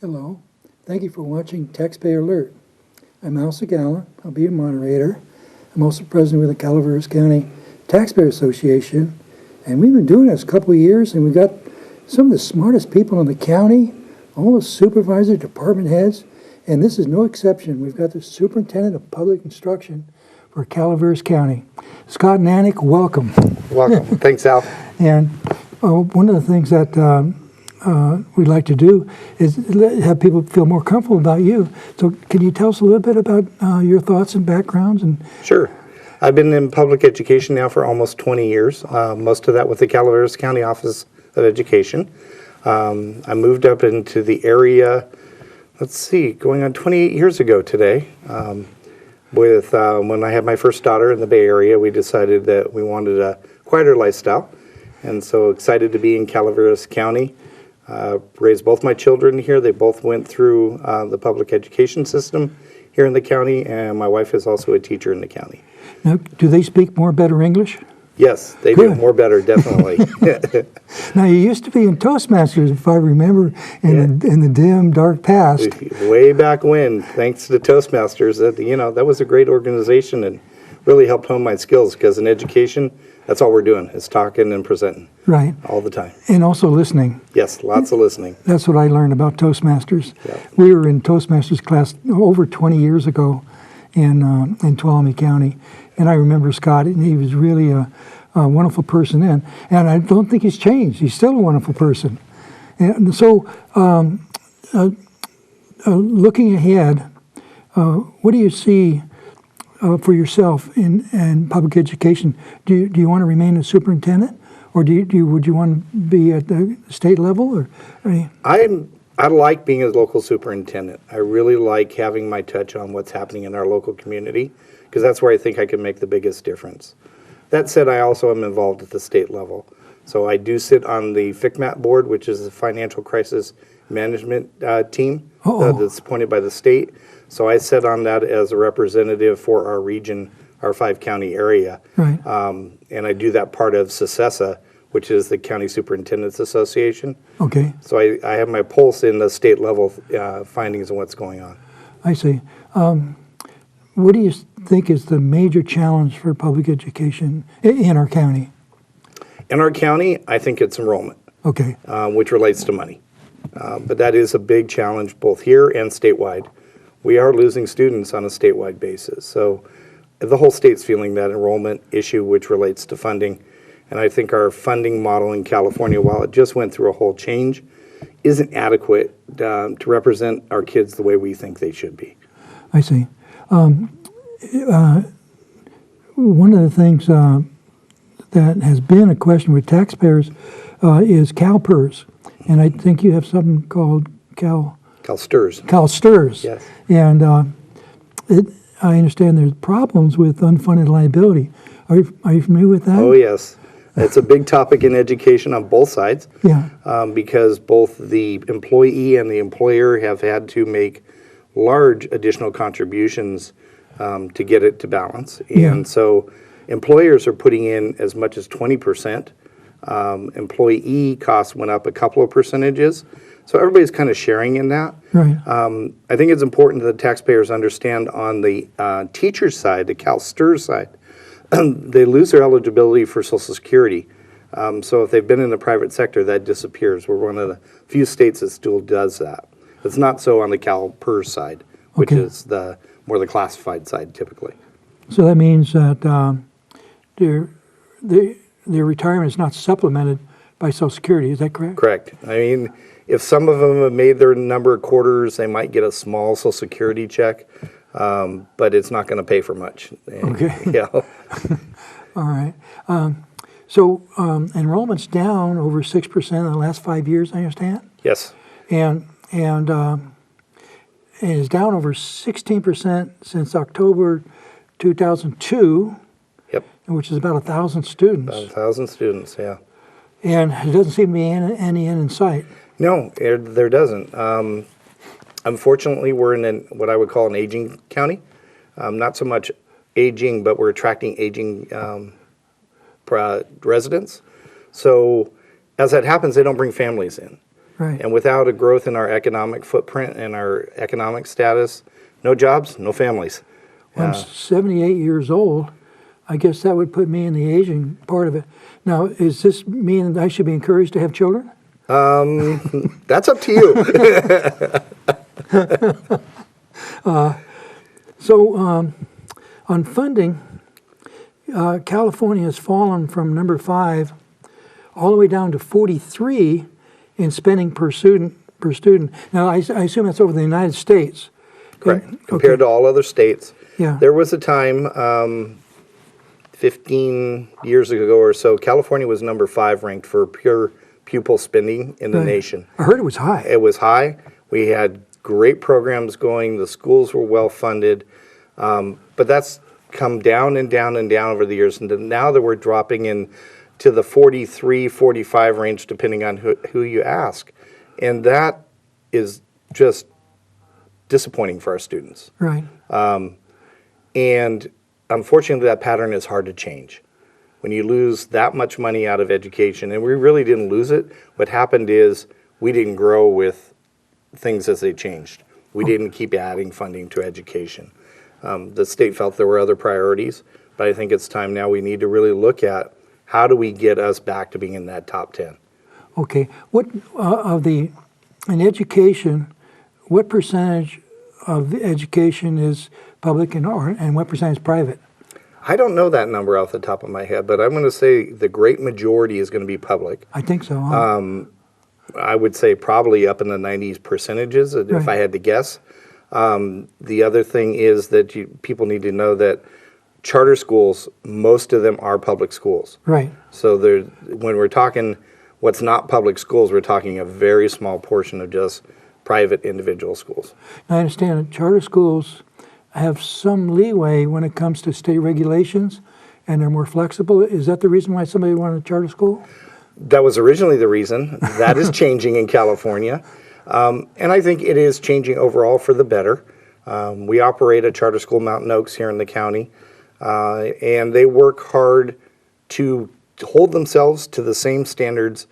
Hello, thank you for watching Taxpayer Alert. I'm Al Segala, I'll be your moderator. I'm also president with the CalPERS County Taxpayer Association, and we've been doing this a couple of years, and we've got some of the smartest people in the county, all the supervisors, department heads, and this is no exception. We've got the Superintendent of Public Instruction for CalPERS County. Scott Nanik, welcome. Welcome. Thanks, Al. And one of the things that we'd like to do is have people feel more comfortable about you. So can you tell us a little bit about your thoughts and backgrounds? And Sure. I've been in public education now for almost 20 years, most of that with the CalPERS County Office of Education. I moved up into the area, going on 28 years ago today. When I had my first daughter in the Bay Area, we decided that we wanted a quieter lifestyle. And so excited to be in CalPERS County. Raised both my children here. They both went through the public education system here in the county, and my wife is also a teacher in the county. now, do they speak better English? Yes, they do more better, definitely. Now, you used to be in Toastmasters, if I remember, in the dim, dark past. Way back when, thanks to Toastmasters, that was a great organization and really helped hone my skills, because in education, that's all we're doing, is talking and presenting. Right. All the time. And also listening. Yes, lots of listening. That's what I learned about Toastmasters. Yep. We were in Toastmasters class over 20 years ago in Tuolumne County. And I remember Scott, and he was really a wonderful person then. And I don't think he's changed. He's still a wonderful person. And so looking ahead, what do you see for yourself in public education? Do you want to remain a superintendent? Or would you want to be at the state level? I like being a local superintendent. I really like having my touch on what's happening in our local community, because that's where I think I can make the biggest difference. That said, I also am involved at the state level. So I do sit on the FCMAT board, which is the Financial Crisis Management team that's appointed by the state. So I sit on that as a representative for our region, our 5-county area. Right. And I do that part of CCOE, which is the County Superintendents Association. Okay. So I have my pulse in the state level findings and what's going on. I see. What do you think is the major challenge for public education in our county? In our county, I think it's enrollment, Okay. which relates to money. But that is a big challenge both here and statewide. We are losing students on a statewide basis. So the whole state's feeling that enrollment issue, which relates to funding. And I think our funding model in California, while it just went through a whole change, isn't adequate to represent our kids the way we think they should be. I see. One of the things that has been a question with taxpayers is CalPERS. And I think you have something called CalSTRS. CalSTRS. Yes. And I understand there's problems with unfunded liability. Are you familiar with that? Oh, yes. It's a big topic in education on both sides. Yeah. Because both the employee and the employer have had to make large additional contributions to get it to balance. Yeah. And so employers are putting in as much as 20%. Employee costs went up a couple of percentages. So everybody's kind of sharing in that. Right. I think it's important that taxpayers understand on the teacher side, the CalSTRS side, they lose their eligibility for Social Security. So if they've been in the private sector, that disappears. We're one of the few states that still does that. It's not so on the CalPERS side, which is more the classified side typically. So that means that their retirement is not supplemented by Social Security. Is that correct? Correct. I mean, if some of them have made their number of quarters, they might get a small Social Security check, but it's not going to pay for much. Okay. Yeah. All right. So enrollment's down over 6% in the last 5 years, I understand? Yes. And is down over 16% since October 2002, Yep. which is about 1,000 students. About 1,000 students, yeah. And it doesn't seem to be any end in sight. No, there doesn't. Unfortunately, we're in what I would call an aging county. Not so much aging, but we're attracting aging residents. So as that happens, they don't bring families in. Right. And without a growth in our economic footprint and our economic status, no jobs, no families. I'm 78 years old. I guess that would put me in the aging part of it. Now, does this mean that I should be encouraged to have children? That's up to you. So on funding, California has fallen from number 5 all the way down to 43 in spending per student. Now, I assume that's over the United States. Correct. Compared to all other states. Yeah. There was a time 15 years ago or so, California was number 5 ranked for pure pupil spending in the Right. nation. I heard it was high. It was high. We had great programs going. The schools were well funded. But that's come down and down and down over the years. And now that we're dropping in to the 43, 45 range, depending on who you ask. And that is just disappointing for our students. Right. And unfortunately, that pattern is hard to change. When you lose that much money out of education, and we really didn't lose it, what happened is we didn't grow with things as they changed. We didn't keep adding funding to education. The state felt there were other priorities, but I think it's time now we need to really look at how do we get us back to being in that top 10. Okay. What in education, what percentage of the education is public and what percentage is private? I don't know that number off the top of my head, but I'm going to say the great majority is going to be public. I think so. Huh? I would say probably up in the 90s percentages, if Right. I had to guess. The other thing is that people need to know that charter schools, most of them are public schools. Right. So when we're talking what's not public schools, we're talking a very small portion of just private individual schools. I understand that charter schools have some leeway when it comes to state regulations, and they're more flexible. Is that the reason why somebody wanted a charter school? That was originally the reason. That is changing in California. And I think it is changing overall for the better. We operate a charter school, Mountain Oaks, here in the county, and they work hard to hold themselves to the same standards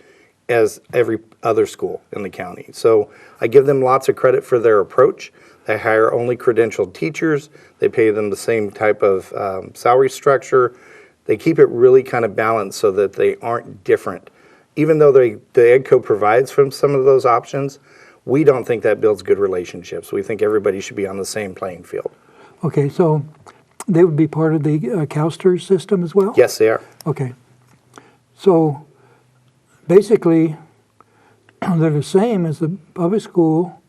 as every other school in the county. So I give them lots of credit for their approach. They hire only credentialed teachers. They pay them the same type of salary structure. They keep it really kind of balanced so that they aren't different. Even though the EdCo provides from some of those options, we don't think that builds good relationships. We think everybody should be on the same playing field. Okay, so they would be part of the CalSTRS system as well? Yes, they are. Okay. So basically, they're the same as the public school,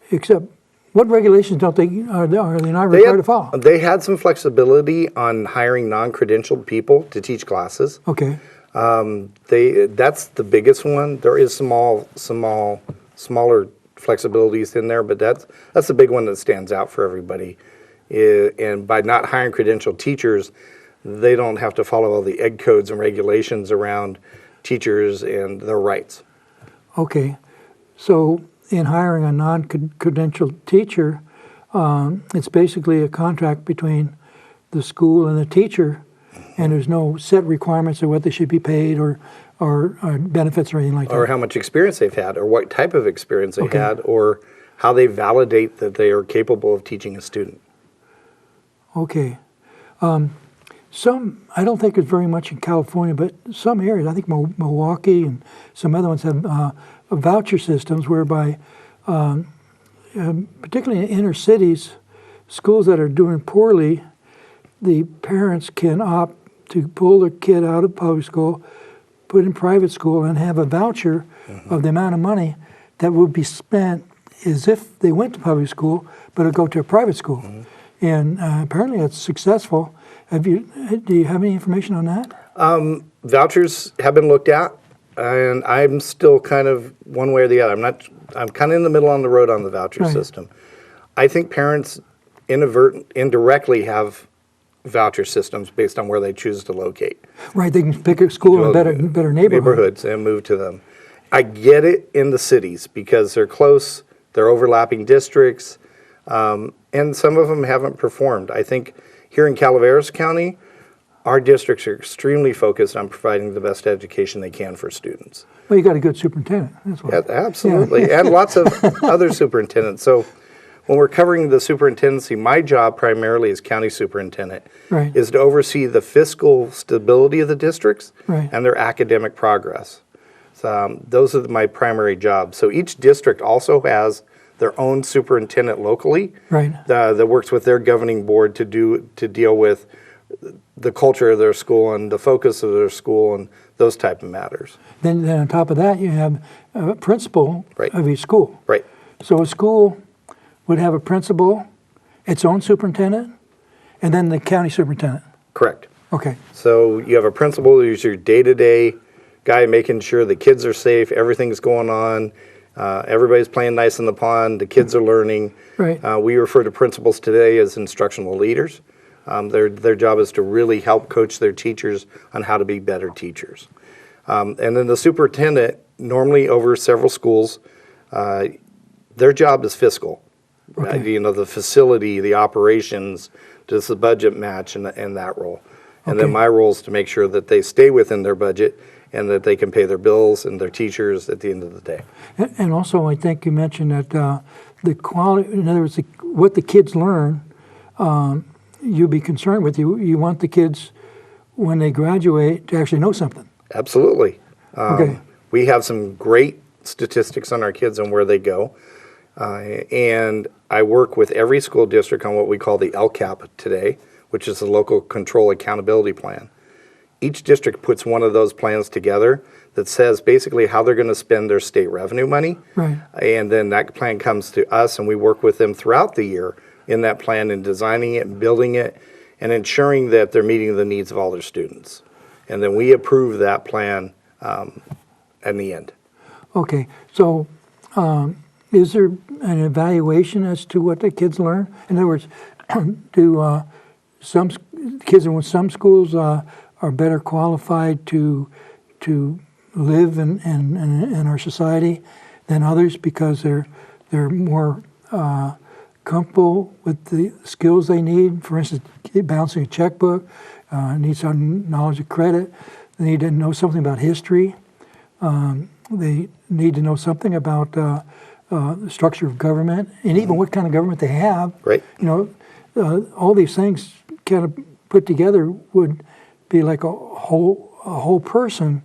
except what regulations are they not required to follow? They had some flexibility on hiring non-credentialed people to teach classes. Okay. That's the biggest one. There is smaller flexibilities in there, but that's the big one that stands out for everybody. And by not hiring credentialed teachers, they don't have to follow all the ed codes and regulations around teachers and their rights. Okay. So in hiring a non-credentialed teacher, it's basically a contract between the school and the teacher, and there's no set requirements of what they should be paid or benefits or anything like that. Or how much experience they've had, or what type of experience they Okay. had, or how they validate that they are capable of teaching a student. Okay. I don't think it's very much in California, but some areas, I think Milwaukee and some other ones have voucher systems whereby, particularly in inner cities, schools that are doing poorly, the parents can opt to pull their kid out of public school, put in private school, and have a voucher of the amount of money that would be spent as if they went to public school, but it'll go to a private school. And apparently it's successful. Do you have any information on that? Vouchers have been looked at, and I'm still kind of one way or the other. I'm kind of in the middle on the road on the voucher Right. system. I think parents indirectly have voucher systems based on where they choose to locate. Right, they can pick a school in a better neighborhood. Neighborhoods and move to them. I get it in the cities because they're close, they're overlapping districts, and some of them haven't performed. I think here in Calaveras County, our districts are extremely focused on providing the best education they can for students. Well, you got a good superintendent, that's why. Yeah, absolutely, and lots of other superintendents. So when we're covering the superintendency, my job primarily as county superintendent Right. is to oversee the fiscal stability of the districts Right. and their academic progress. So, those are my primary jobs. So each district also has their own superintendent locally Right. that works with their governing board to deal with the culture of their school and the focus of their school and those type of matters. Then on top of that, you have a principal Right. of each school. Right. So a school would have a principal, its own superintendent, and then the county superintendent. Correct. Okay, So you have a principal who's your day-to-day guy making sure the kids are safe, everything's going on, everybody's playing nice in the pond, the kids are learning. right. We refer to principals today as instructional leaders. Their job is to really help coach their teachers on how to be better teachers. And then the superintendent, normally over several schools, their job is fiscal. Okay. The facility, the operations, does the budget match and that role. And then Okay. my role is to make sure that they stay within their budget and that they can pay their bills and their teachers at the end of the day. And also, I think you mentioned that the quality, in other words, what the kids learn, you'd be concerned with. You want the kids, when they graduate, to actually know something. Absolutely. Okay. We have some great statistics on our kids and where they go. And I work with every school district on what we call the LCAP today, which is the Local Control Accountability Plan. Each district puts one of those plans together that says basically how they're going to spend their state revenue money. Right. And then that plan comes to us, and we work with them throughout the year in that plan and designing it and building it and ensuring that they're meeting the needs of all their students. And then we approve that plan in the end. Okay, so is there an evaluation as to what the kids learn? In other words, do some kids in some schools are better qualified to live in our society than others because they're more comfortable with the skills they need? For instance, balancing a checkbook, need some knowledge of credit. They need to know something about history. They need to know something about the structure of government and even what kind of government they have. Right. All these things kind of put together would be like a whole person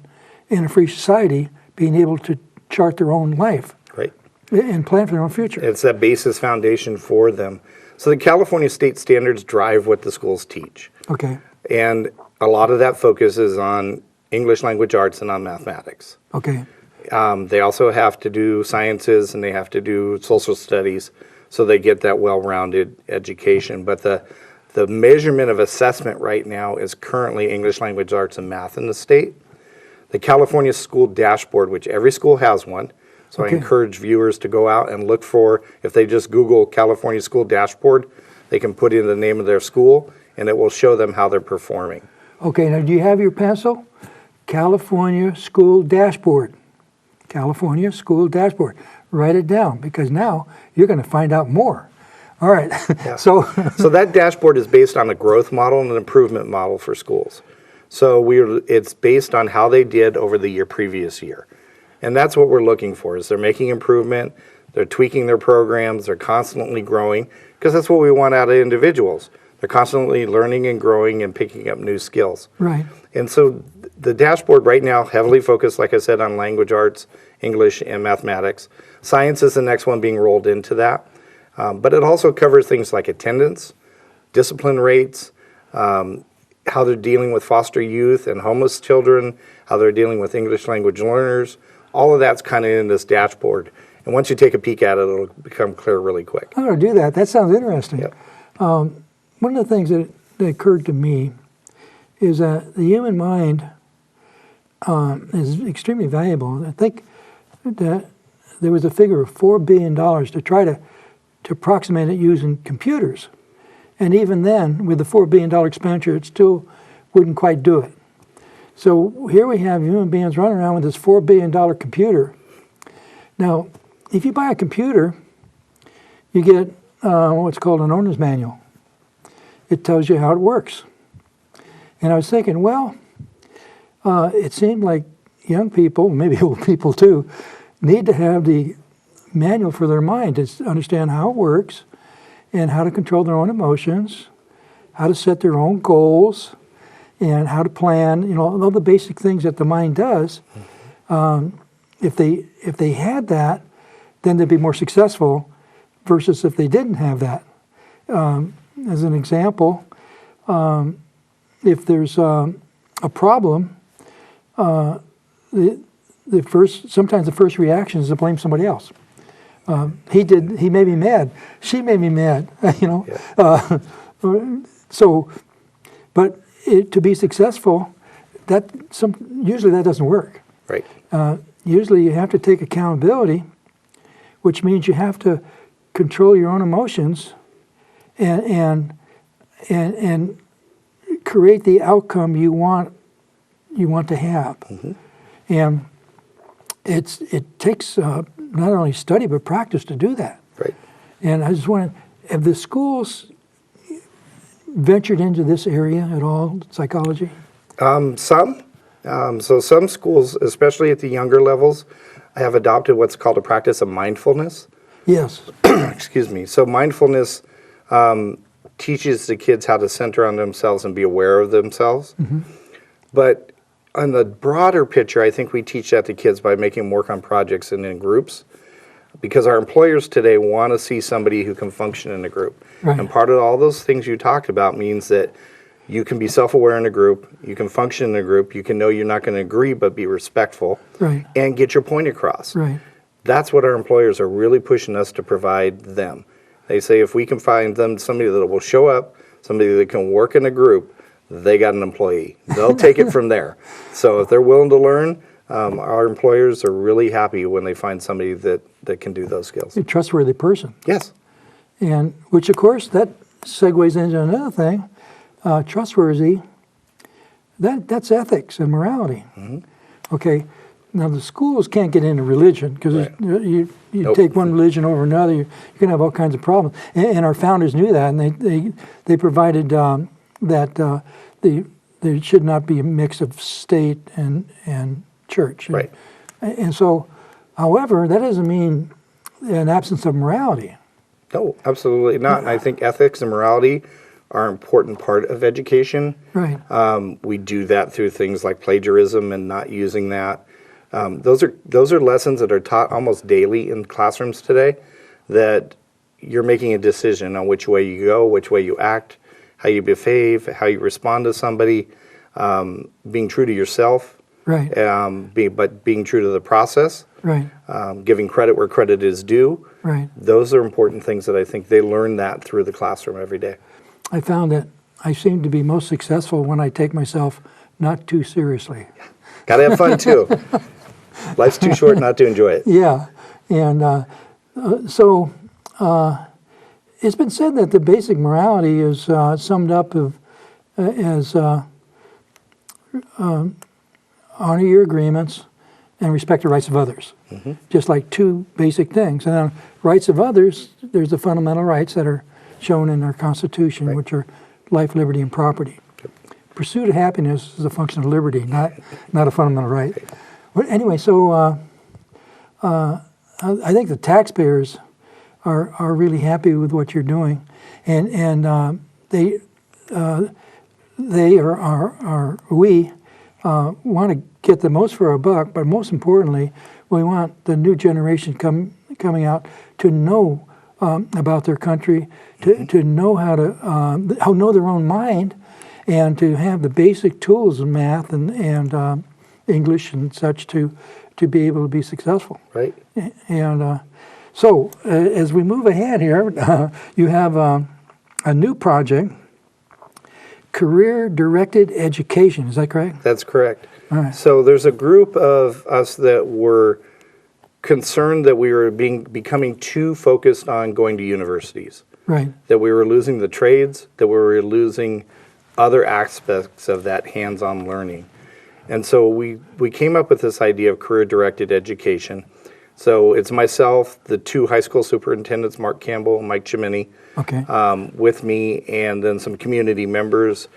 in a free society being able to chart their own life Right. and plan for their own future. It's that basis foundation for them. So the California state standards drive what the schools teach. Okay. And a lot of that focuses on English language arts and on mathematics. Okay. They also have to do sciences and they have to do social studies so they get that well-rounded education. But the measurement of assessment right now is currently English language arts and math in the state. The California School Dashboard, which every school has one, so Okay. I encourage viewers to go out and look for, if they just Google California School Dashboard, they can put in the name of their school and it will show them how they're performing. Okay, now do you have your pencil? California School Dashboard. California School Dashboard. Write it down because now you're going to find out more. All right. So that dashboard is based on a growth model and an improvement model for schools. So it's based on how they did over the previous year. And that's what we're looking for, is they're making improvement, they're tweaking their programs, they're constantly growing, because that's what we want out of individuals. They're constantly learning and growing and picking up new skills. right. And so the dashboard right now heavily focused, like I said, on language arts, English, and mathematics. Science is the next one being rolled into that. But it also covers things like attendance, discipline rates, how they're dealing with foster youth and homeless children, how they're dealing with English language learners. All of that's kind of in this dashboard. And once you take a peek at it, it'll become clear really quick. I'm going to do that. That sounds interesting. Yep. One of the things that occurred to me is that the human mind is extremely valuable. I think that there was a figure of $4 billion to try to approximate it using computers. And even then, with the $4 billion expenditure, it still wouldn't quite do it. So here we have human beings running around with this $4 billion computer. Now, if you buy a computer, you get what's called an owner's manual. It tells you how it works. And I was thinking, well, it seemed like young people, maybe old people too, need to have the manual for their mind to understand how it works and how to control their own emotions, how to set their own goals, and how to plan, all the basic things that the mind does. If they had that, then they'd be more successful versus if they didn't have that. As an example, if there's a problem, sometimes the first reaction is to blame somebody else. He made me mad. She made me mad. Yeah. But to be successful, usually that doesn't work. Right. Usually you have to take accountability, which means you have to control your own emotions and create the outcome you want to have. Mm-hmm. And it takes not only study but practice to do that. Right. And I just want to, have the schools ventured into this area at all, psychology? Some. So some schools, especially at the younger levels, have adopted what's called a practice of mindfulness. Yes. Excuse me. So mindfulness teaches the kids how to center on themselves and be aware of themselves. Mm-hmm. But on the broader picture, I think we teach that to kids by making them work on projects and in groups, because our employers today want to see somebody who can function in a group. Right. And part of all those things you talked about means that you can be self-aware in a group, you can function in a group, you can know you're not going to agree but be respectful, right, and get your point across. Right. That's what our employers are really pushing us to provide them. They say if we can find them somebody that will show up, somebody that can work in a group, they got an employee. They'll take it from there. So if they're willing to learn, our employers are really happy when they find somebody that can do those skills. A trustworthy person. Yes. And which, of course, that segues into another thing. Trustworthy, that's ethics and morality. Mm-hmm. Okay, now the schools can't get into religion because right, you nope, take one religion over another, you're going to have all kinds of problems. And our founders knew that, and they provided that there should not be a mix of state and church. Right. And so, however, that doesn't mean an absence of morality. No, absolutely not. And I think ethics and morality are an important part of education. Right. We do that through things like plagiarism and not using that. Those are lessons that are taught almost daily in classrooms today, that you're making a decision on which way you go, which way you act, how you behave, how you respond to somebody, being true to yourself, right? But being true to the process, right? Giving credit where credit is due, right? Those are important things that I think they learn that through the classroom every day. I found that I seem to be most successful when I take myself not too seriously. Got to have fun too. Life's too short not to enjoy it. Yeah, and so it's been said that the basic morality is summed up as honor your agreements and respect the rights of others. Mm-hmm. Just like two basic things. And then rights of others, there's the fundamental rights that are shown in our Constitution, right, which are life, liberty, and property. Yep. Pursuit of happiness is a function of liberty, not a fundamental right. Right. But anyway, so I think the taxpayers are really happy with what you're doing, and we want to get the most for our buck, but most importantly, we want the new generation coming out to know about their country, to know how to know their own mind, and to have the basic tools of math and English and such to be able to be successful. Right. And so as we move ahead here, you have a new project career-directed education. Is that correct? That's correct. All right. So there's a group of us that were concerned that we were becoming too focused on going to universities, Right. that we were losing the trades, that we were losing other aspects of that hands-on learning. And so we came up with this idea of career-directed education. So it's myself, the two high school superintendents, Mark Campbell and Mike Chimini, Okay. with me, and then some community members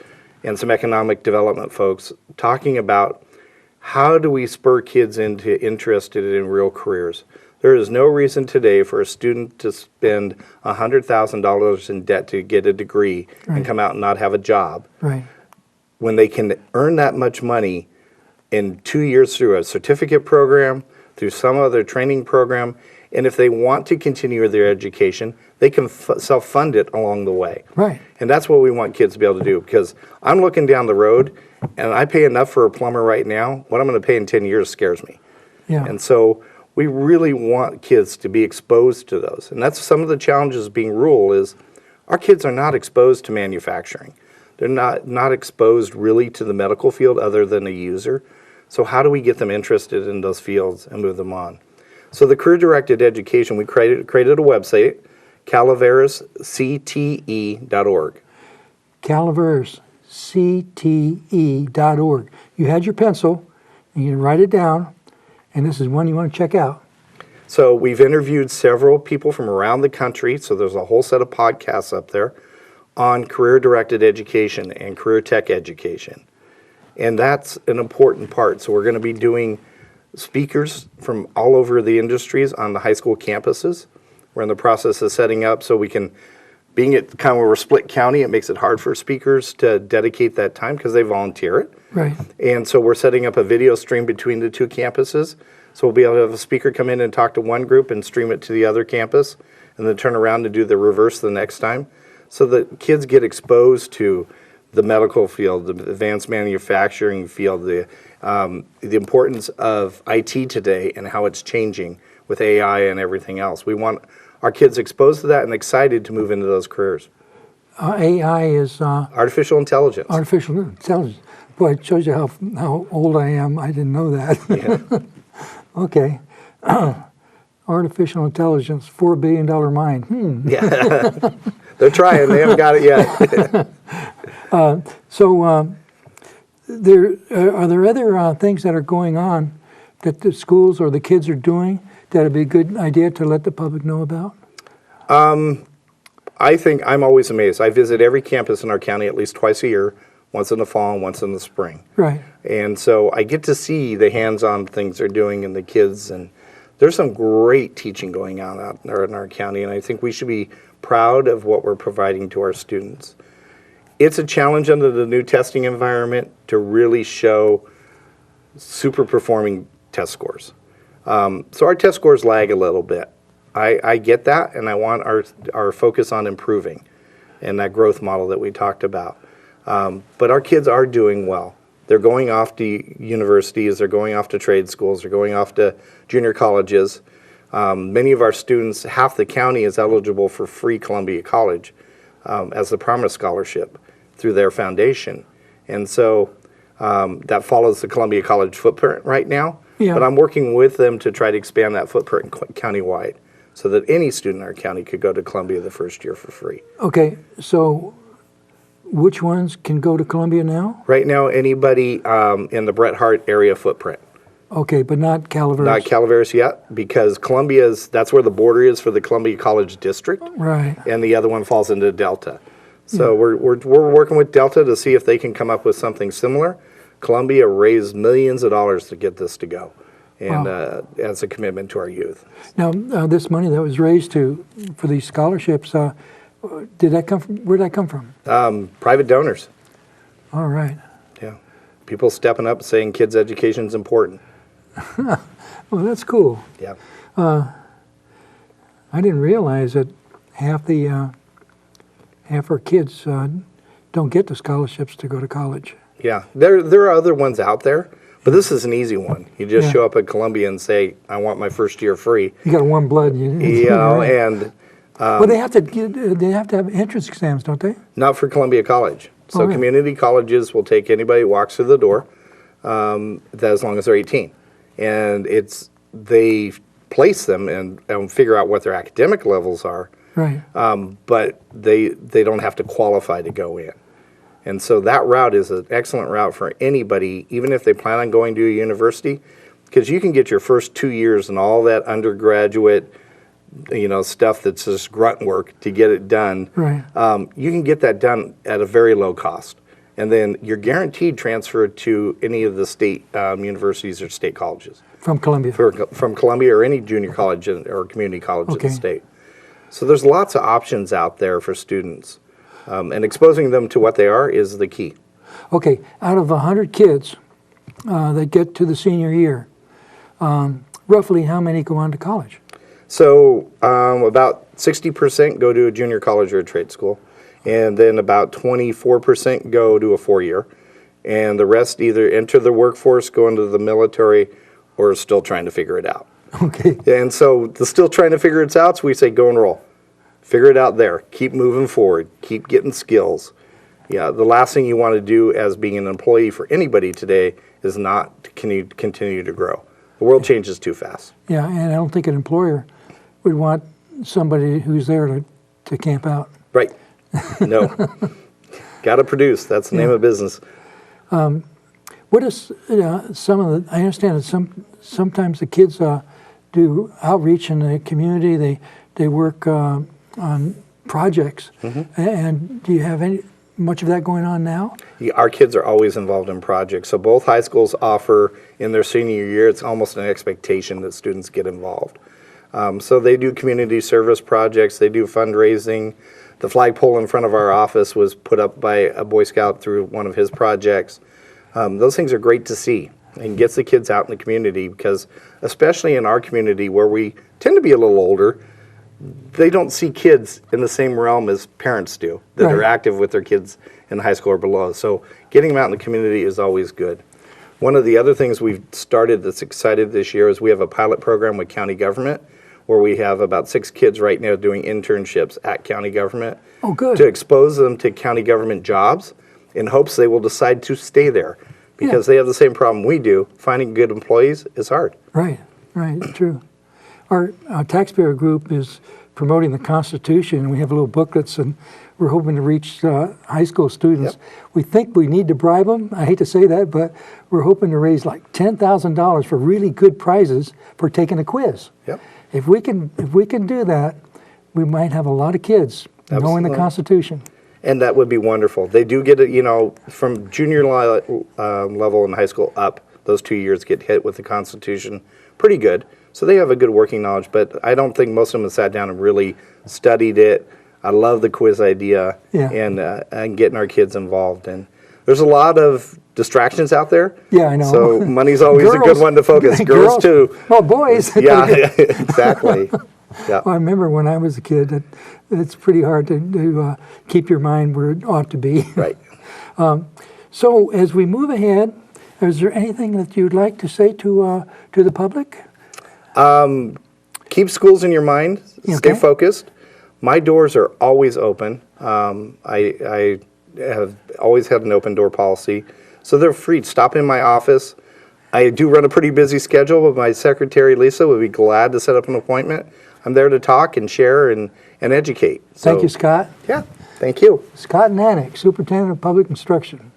and some economic development folks talking about how do we spur kids into interested in real careers. There is no reason today for a student to spend $100,000 in debt to get a degree and come out and not have a job Right. when they can earn that much money in 2 years through a certificate program, through some other training program, and if they want to continue their education, they can self-fund it along the way. Right. And that's what we want kids to be able to do, because I'm looking down the road, and I pay enough for a plumber right now. What I'm going to pay in 10 years scares me. Yeah. And so we really want kids to be exposed to those. And that's some of the challenges being rural is our kids are not exposed to manufacturing. They're not exposed really to the medical field other than a user. So how do we get them interested in those fields and move them on? So the career-directed education, we created a website, CalPERSCTE.org. CalPERSCTE.org. You had your pencil, and you can write it down, and this is one you want to check out. So we've interviewed several people from around the country, so there's a whole set of podcasts up there on career-directed education and career tech education. And that's an important part. So we're going to be doing speakers from all over the industries on the high school campuses. We're in the process of setting up so we can, being at kind of where we're split county, it makes it hard for speakers to dedicate that time because they volunteer it. Right. And so we're setting up a video stream between the two campuses. So we'll be able to have a speaker come in and talk to one group and stream it to the other campus and then turn around and do the reverse the next time. So that kids get exposed to the medical field, the advanced manufacturing field, the importance of IT today and how it's changing with AI and everything else. We want our kids exposed to that and excited to move into those careers. AI is Artificial intelligence. artificial intelligence. Boy, it shows you how old I am. I didn't know that. Yeah. Okay. Artificial intelligence, $4 billion mind. Yeah. They're trying. They haven't got it yet. So are there other things that are going on that the schools or the kids are doing that would be a good idea to let the public know about? I think I'm always amazed. I visit every campus in our county at least twice a year, once in the fall and once in the spring. Right. And so I get to see the hands-on things they're doing and the kids, and there's some great teaching going on out there in our county, and I think we should be proud of what we're providing to our students. It's a challenge under the new testing environment to really show super performing test scores. So our test scores lag a little bit. I get that, and I want our focus on improving and that growth model that we talked about. But our kids are doing well. They're going off to universities, they're going off to trade schools, they're going off to junior colleges. Many of our students, half the county is eligible for free Columbia College as the Promise Scholarship through their foundation. And so that follows the Columbia College footprint right now. Yeah. But I'm working with them to try to expand that footprint countywide so that any student in our county could go to Columbia the first year for free. Okay, so which ones can go to Columbia now? Right now, anybody in the Bret Harte area footprint. Okay, but not Calaveras? Not Calaveras yet, because that's where the border is for the Columbia College District. Right. And the other one falls into Delta. So we're working with Delta to see if they can come up with something similar. Columbia raised millions of dollars to get this to go, and as a commitment to our youth. Now, this money that was raised for these scholarships, did that come from? Where did that come from? Private donors. All right. Yeah, people stepping up saying kids' education is important. Well, that's cool. Yeah. I didn't realize that half our kids don't get the scholarships to go to college. Yeah, there are other ones out there, but this is an easy one. You just Yeah. show up at Columbia and say, "I want my first year free." You got warm blood. You know, and well, they have to have entrance exams, don't they? not for Columbia College. So really? community colleges will take anybody who walks through the door, as long as they're 18. And they place them and figure out what their academic levels are, Right. but they don't have to qualify to go in. And so that route is an excellent route for anybody, even if they plan on going to a university, because you can get your first 2 years and all that undergraduate, stuff that's just grunt work to get it done. Right. You can get that done at a very low cost. And then you're guaranteed transfer to any of the state universities or state colleges. From Columbia. From Columbia or any junior college or community college in Okay. the state. So there's lots of options out there for students. And exposing them to what they are is the key. Okay, out of 100 kids that get to the senior year, roughly how many go on to college? So about 60% go to a junior college or a trade school. And then about 24% go to a 4-year. And the rest either enter the workforce, go into the military, or are still trying to figure it out. Okay. And so the still trying to figure it out, so we say go enroll. Figure it out there. Keep moving forward. Keep getting skills. Yeah, the last thing you want to do as being an employee for anybody today is not to continue to grow. The world changes too fast. Yeah, and I don't think an employer would want somebody who's there to camp out. Right. No. Got to produce. That's the name of business. What is some of the? I understand that sometimes the kids do outreach in the community. They work on projects. And do you have much of that going on now? Yeah, our kids are always involved in projects. So both high schools offer in their senior year. It's almost an expectation that students get involved. So they do community service projects. They do fundraising. The flagpole in front of our office was put up by a Boy Scout through one of his projects. Those things are great to see and gets the kids out in the community because, especially in our community where we tend to be a little older, they don't see kids in the same realm as parents do that are active with their kids in high school or below. So getting them out in the community is always good. One of the other things we've started that's excited this year is we have a pilot program with county government where we have about 6 kids right now doing internships at county government. Oh, good. To expose them to county government jobs in hopes they will decide to stay there because they have the same problem we do. Finding good employees is hard. Right, true. Our taxpayer group is promoting the Constitution, and we have little booklets, and we're hoping to reach high school students. Yep. We think we need to bribe them. I hate to say that, but we're hoping to raise like $10,000 for really good prizes for taking a quiz. Yep. If we can do that, we might have a lot of kids knowing the Constitution. And that would be wonderful. They do get it, from junior level in high school up, those 2 years get hit with the Constitution pretty good. So they have a good working knowledge, but I don't think most of them have sat down and really studied it. I love the quiz idea and getting our kids involved. And there's a lot of distractions out there. Yeah, I know. So money's always a good one to focus. Girls too. Well, boys. Yeah, exactly. Yeah. Well, I remember when I was a kid that it's pretty hard to keep your mind where it ought to be. Right. So as we move ahead, is there anything that you'd like to say to the public? Keep schools in your mind. Stay focused. My doors are always open. I have always had an open door policy. So they're free. Stop in my office. I do run a pretty busy schedule, but my secretary, Lisa, would be glad to set up an appointment. I'm there to talk and share and educate. So, Thank you, Scott. Yeah, thank you. Scott Nanik, Superintendent of Public Instruction.